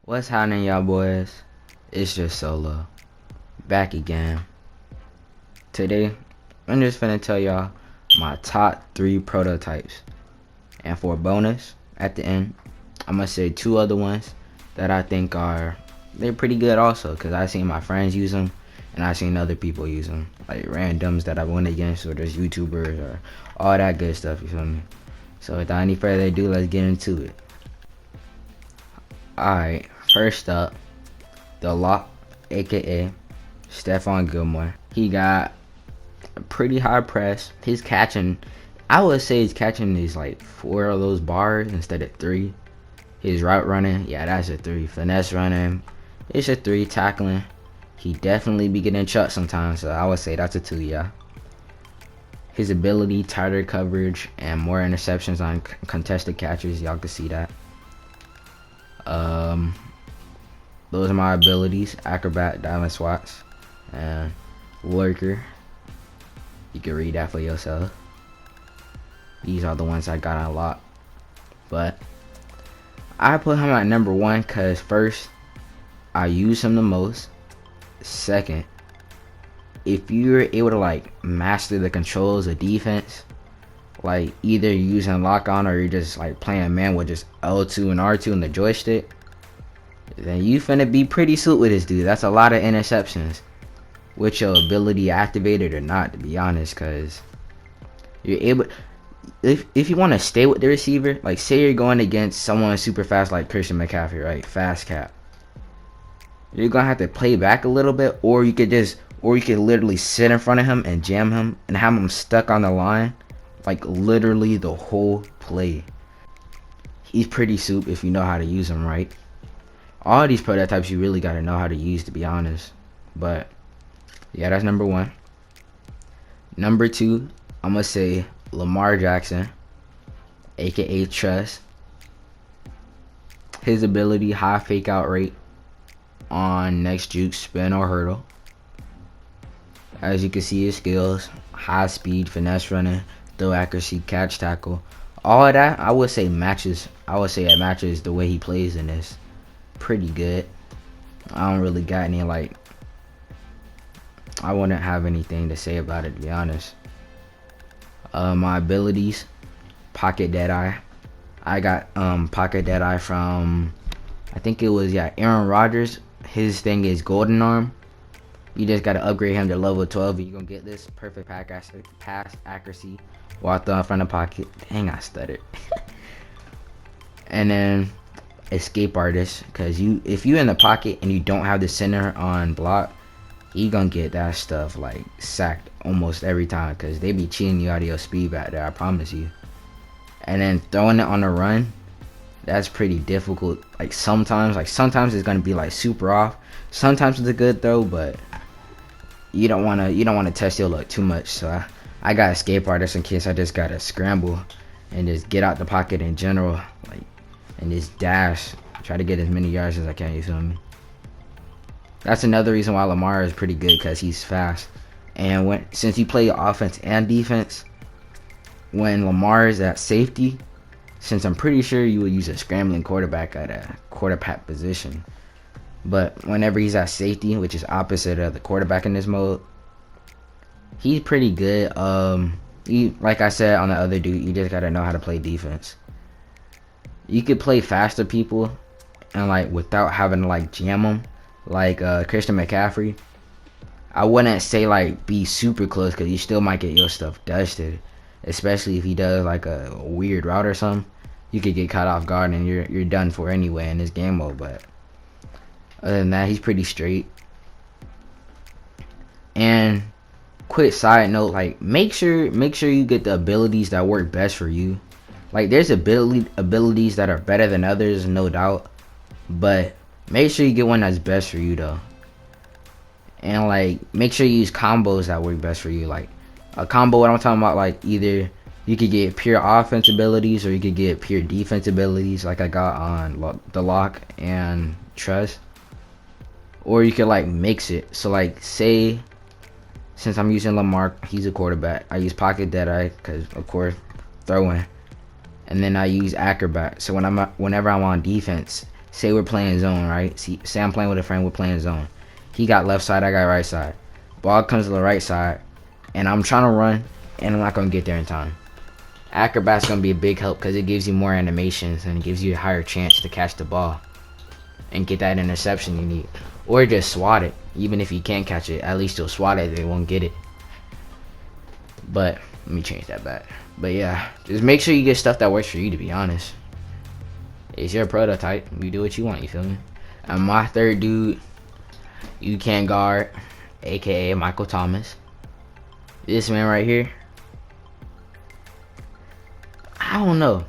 What's happening, y'all boys? It's just Solo, back again. Today, I'm just finna tell y'all my top 3 prototypes. And for a bonus, at the end, I'm gonna say 2 other ones that I think they're pretty good also. Cause I seen my friends use them, and I seen other people use them. Like randoms that I went against, or just YouTubers, or all that good stuff, you feel me? So without any further ado, let's get into it. Alright, first up, the Lock, aka Stephon Gilmore. He got a pretty high press. His catching, I would say his catching is like 4 of those bars instead of 3. His route running, yeah, that's a 3. Finesse running, it's a 3. Tackling, he definitely be getting chucked sometimes, so I would say that's a 2, yeah. His ability, tighter coverage, and more interceptions on contested catches, y'all can see that. Those are my abilities: acrobat, diamond swats, and lurker. You can read that for yourself. These are the ones I got unlocked, but I put him at number 1 because first, I use him the most. Second, if you're able to like master the controls of defense, like either using lock on or you're just like playing man with just L2 and R2 and the joystick, then you finna be pretty sweet with this dude. That's a lot of interceptions with your ability activated or not, to be honest, because you're able, if you want to stay with the receiver, like say you're going against someone super fast like Christian McCaffrey, right? Fast cap. You're gonna have to play back a little bit, or you could literally sit in front of him and jam him and have him stuck on the line, like literally the whole play. He's pretty soup if you know how to use him right. All these prototypes you really gotta know how to use, to be honest. But yeah, that's number 1. Number 2, I'm gonna say Lamar Jackson, aka Trust. His ability, high fake out rate on next juke, spin, or hurdle. As you can see, his skills: high speed, finesse running, throw accuracy, catch tackle. All of that, I would say matches. I would say it matches the way he plays in this. Pretty good. I don't really got any like. I wouldn't have anything to say about it, to be honest. My abilities: pocket deadeye. I got pocket deadeye from, I think it was, yeah, Aaron Rodgers. His thing is golden arm. You just gotta upgrade him to level 12 and you're gonna get this perfect pass accuracy while throwing from the pocket. Dang, I stuttered. And then escape artist, because if you in the pocket and you don't have the center on block, you gonna get that stuff like sacked almost every time, because they be cheating you out of your speed back there, I promise you. And then throwing it on the run, that's pretty difficult. Like sometimes it's gonna be like super off. Sometimes it's a good throw, but you don't wanna test your luck too much. So I got escape artist in case I just gotta scramble and just get out the pocket in general, like, and just dash, try to get as many yards as I can. You feel me? That's another reason why Lamar is pretty good, because he's fast. And since you play offense and defense, when Lamar is at safety, since I'm pretty sure you would use a scrambling quarterback at a quarterback position, but whenever he's at safety, which is opposite of the quarterback in this mode, he's pretty good. Like I said on the other dude, you just gotta know how to play defense. You could play faster people and like without having to like jam them, like Christian McCaffrey. I wouldn't say like be super close, because you still might get your stuff dusted, especially if he does like a weird route or something. You could get caught off guard and you're done for anyway in this game mode. But other than that, he's pretty straight. And quick side note, like make sure you get the abilities that work best for you. Like there's abilities that are better than others, no doubt, but make sure you get one that's best for you though. And like make sure you use combos that work best for you. Like a combo, what I'm talking about, like either you could get pure offense abilities or you could get pure defense abilities, like I got on the lock and trust. Or you could like mix it. So like say, since I'm using Lamar, he's a quarterback, I use pocket deadeye because of course throwing, and then I use acrobat. So whenever I'm on defense, say we're playing zone, right? Say I'm playing with a friend, we're playing zone. He got left side, I got right side. Ball comes to the right side, and I'm trying to run, and I'm not gonna get there in time. Acrobat's gonna be a big help because it gives you more animations and it gives you a higher chance to catch the ball and get that interception you need. Or just swat it. Even if you can't catch it, at least you'll swat it, they won't get it. But let me change that back. But yeah, just make sure you get stuff that works for you, to be honest. It's your prototype. You do what you want, you feel me? And my third dude, you can't guard, aka Michael Thomas. This man right here, I don't know.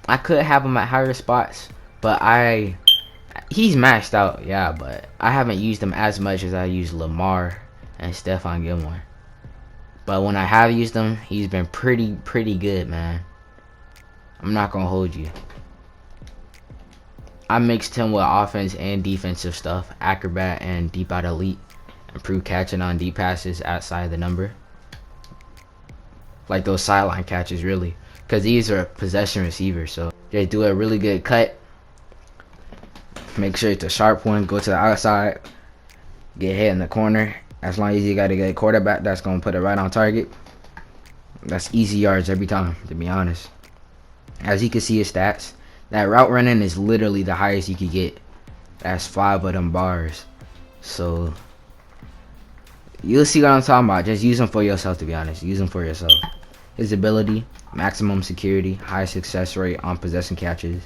I could have him at higher spots, but he's maxed out, yeah, but I haven't used him as much as I use Lamar and Stephon Gilmore. But when I have used him, he's been pretty good, man. I'm not gonna hold you. I mixed him with offense and defensive stuff, acrobat and deep out elite, improve catching on deep passes outside the number, like those sideline catches, really, because these are possession receivers. So just do a really good cut, make sure it's a sharp one, go to the outside, get hit in the corner. As long as you got a good quarterback that's gonna put it right on target, that's easy yards every time, to be honest. As you can see his stats, that route running is literally the highest you could get. That's 5 of them bars. So you'll see what I'm talking about. Just use them for yourself, to be honest. Use them for yourself. His ability, maximum security, high success rate on possession catches.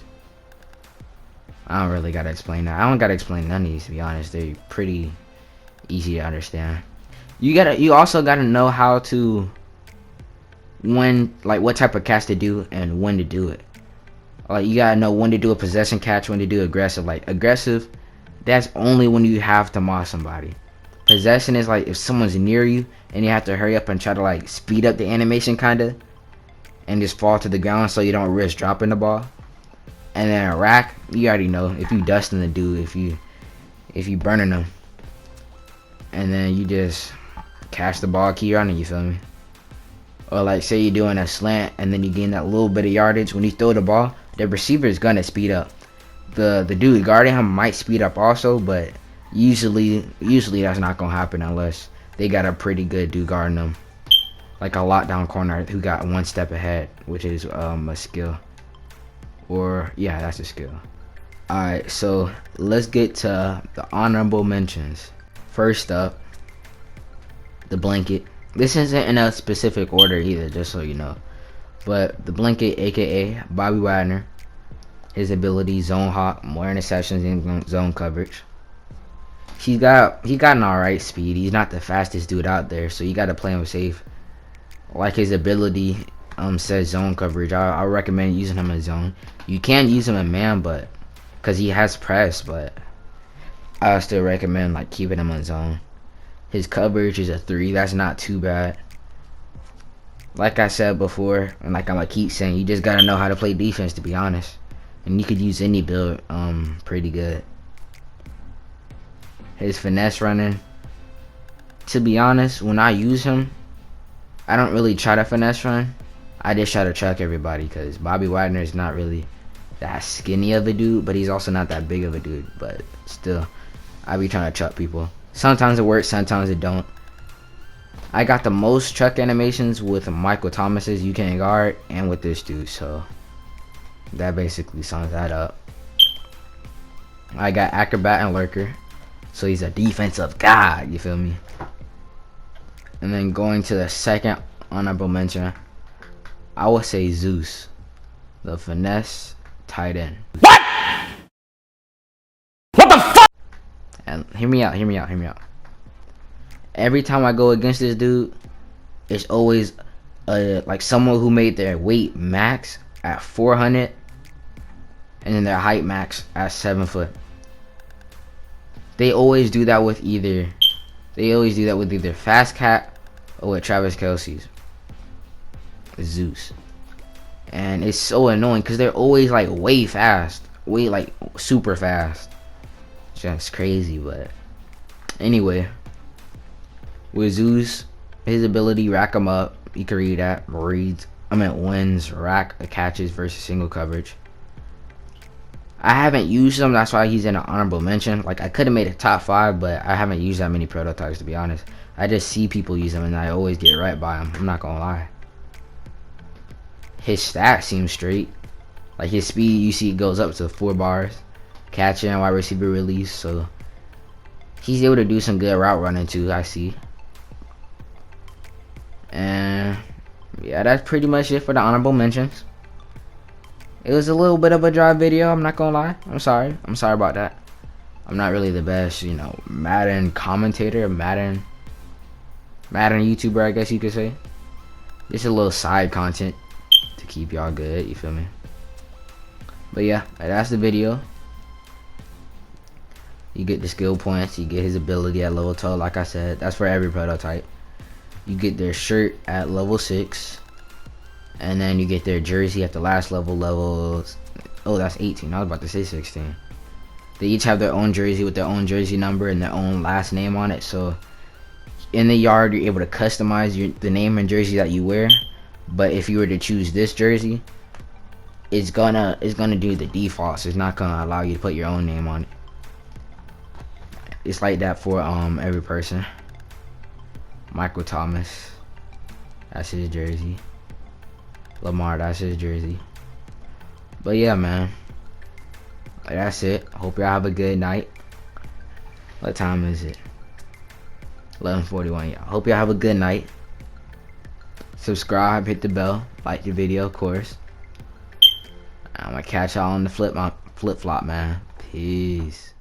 I don't really gotta explain that. I don't gotta explain none of these, to be honest. They're pretty easy to understand. You also gotta know how to, like what type of catch to do and when to do it. Like you gotta know when to do a possession catch, when to do aggressive. Like aggressive, that's only when you have to moss somebody. Possession is like if someone's near you and you have to hurry up and try to like speed up the animation kinda and just fall to the ground so you don't risk dropping the ball. And then a rack, you already know if you dusting the dude, if you burning them. And then you just catch the ball, keep running, you feel me? Or like say you're doing a slant and then you gain that little bit of yardage. When you throw the ball, the receiver is gonna speed up. The dude guarding him might speed up also, but usually that's not gonna happen unless they got a pretty good dude guarding them. Like a lockdown corner who got one step ahead, which is a skill. Or yeah, that's a skill. Alright, so let's get to the honorable mentions. First up, the blanket. This isn't in a specific order either, just so you know. But the blanket, aka Bobby Wagner, his ability, zone hop, more interceptions in zone coverage. He got an alright speed. He's not the fastest dude out there, so you gotta play him safe. Like his ability says zone coverage. I recommend using him in zone. You can use him in man, but because he has press, but I still recommend like keeping him in zone. His coverage is a 3. That's not too bad. Like I said before, and like I'm gonna keep saying, you just gotta know how to play defense, to be honest. And you could use any build pretty good. His finesse running, to be honest, when I use him, I don't really try to finesse run. I just try to truck everybody because Bobby Wagner is not really that skinny of a dude, but he's also not that big of a dude. But still, I be trying to truck people. Sometimes it works, sometimes it don't. I got the most truck animations with Michael Thomas's You Can't Guard and with this dude, so that basically sums that up. I got Acrobat and Lurker, so he's a defensive god, you feel me? And then going to the second honorable mention, I would say Zeus, the finesse tight end. What? What the fuck? And hear me out. Every time I go against this dude, it's always like someone who made their weight max at 400 and then their height max at 7 foot. They always do that with either Fast Cat or with Travis Kelce's Zeus. And it's so annoying because they're always like way fast, way like super fast. It's just crazy. But anyway, with Zeus, his ability rack him up. You can read that. Wins rack catches versus single coverage. I haven't used him. That's why he's in an honorable mention. Like, I could have made a top 5, but I haven't used that many prototypes, to be honest. I just see people use them, and I always get right by them. I'm not gonna lie. His stats seem straight. Like, his speed, you see, it goes up to 4 bars. Catching, wide receiver release. So, he's able to do some good route running, too, I see. And, yeah, that's pretty much it for the honorable mentions. It was a little bit of a dry video, I'm not gonna lie. I'm sorry about that. I'm not really the best, you know, Madden commentator, Madden YouTuber, I guess you could say. Just a little side content to keep y'all good, you feel me? But yeah, that's the video. You get the skill points, you get his ability at level 12, like I said. That's for every prototype. You get their shirt at level 6. And then you get their jersey at the last level, oh, that's 18. I was about to say 16. They each have their own jersey with their own jersey number and their own last name on it. So in the yard, you're able to customize the name and jersey that you wear. But if you were to choose this jersey, it's gonna do the default. So it's not gonna allow you to put your own name on it. It's like that for every person. Michael Thomas, that's his jersey. Lamar, that's his jersey. But yeah, man, that's it. Hope y'all have a good night. What time is it? 11:41. Yeah, hope y'all have a good night. Subscribe, hit the bell, like the video, of course. I'm gonna catch y'all on the flip flop, man. Peace.